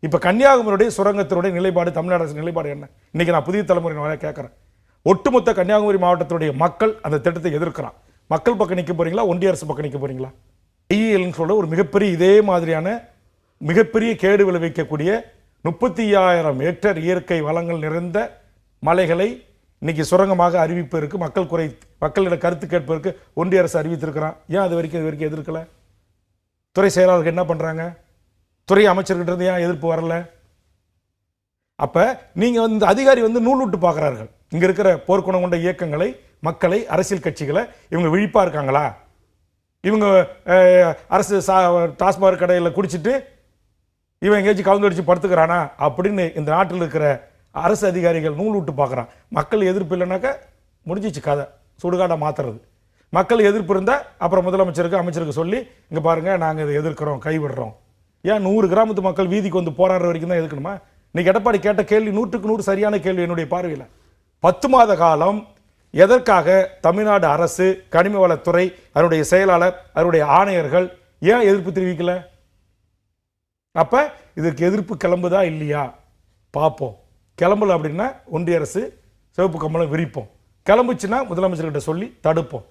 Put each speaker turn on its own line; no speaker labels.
இப்போ கன்னியாகுமரியுடைய சுரங்கத்தினுடைய நிலைப்பாடு, தமிழ்நாடு அரசு நிலைப்பாடு என்ன? இன்னைக்கு நான் புதிய தலைமுறை கேட்குறேன். ஒட்டுமொத்த கன்னியாகுமரி மாவட்டத்துடைய மக்கள் அந்த திட்டத்தை எதிர்க்கிறான். மக்கள் பக்கம் நிற்க போறீங்களா, ஒன்றிய அரசு பக்கம் நிற்க போறீங்களா? ஐஇஎல்னு சொல்ல ஒரு மிகப்பெரிய இதே மாதிரியான மிகப்பெரிய கேடு விளைவிக்கக்கூடிய 35,000 ஹெக்டேர் இயற்கை வளங்கள் நிறைந்த மலைகளை இன்னைக்கு சுரங்கமாக அறிவிப்பதற்கு மக்களிடம் கருத்து கேட்பதற்கு ஒன்றிய அரசு அறிவித்திருக்கிறான். ஏன் இது வரைக்கும் எதிர்க்கல? துறை செயலாளர்கள் என்ன பண்றாங்க? துறை அமைச்சர்கிட்ட இருந்து ஏன் எதிர்ப்பு வரல? அப்ப நீங்க வந்து அதிகாரி வந்து நூல் விட்டு பார்க்கிறார்கள். இங்க இருக்கிற போர்க்குணம் கொண்ட இயக்கங்களை, மக்களை, அரசியல் கட்சிகளை இவங்க விழிப்பா இருக்காங்களா? இவங்க அரசு டாஸ்மாக் கடையில் குடிச்சிட்டு இவன் எங்கேயாச்சும் கலந்து அடிச்சு படுத்துக்கிறானா அப்படின்னு இந்த நாட்டில் இருக்கிற அரசு அதிகாரிகள் நூல் விட்டு பார்க்குறான். மக்கள் எதிர்ப்பு இல்லைனாக்கா முடிஞ்சிச்சு கதை, சுடுகாடாக மாற்றுறது. மக்கள் எதிர்ப்பு இருந்தால் அப்புறம் முதலமைச்சருக்கு அமைச்சருக்கு சொல்லி இங்கே பாருங்கள் நாங்கள் இதை எதிர்க்கிறோம், கைவிடுறோம். ஏன் 100 கிராமத்து மக்கள் வீதிக்கு வந்து போராடுற வரைக்கும் தான் எதுக்கணுமா? இன்னைக்கு எடப்பாடி கேட்ட கேள்வி 100க்கு 100 சரியான கேள்வி. என்னுடைய பார்வையில் 10 மாத காலம் எதற்காக தமிழ்நாடு அரசு, கனிம வளத்துறை, அதனுடைய செயலாளர், அதனுடைய ஆணையர்கள் ஏன் எதிர்ப்பு தெரிவிக்கல? அப்ப இதற்கு எதிர்ப்பு கிளம்புதா இல்லையா பார்ப்போம். கிளம்பல அப்படின்னா ஒன்றிய அரசு சிவப்பு கம்பளம் விரிப்போம். கிளம்புச்சுன்னா முதலமைச்சர்கிட்ட சொல்லி தடுப்போம்.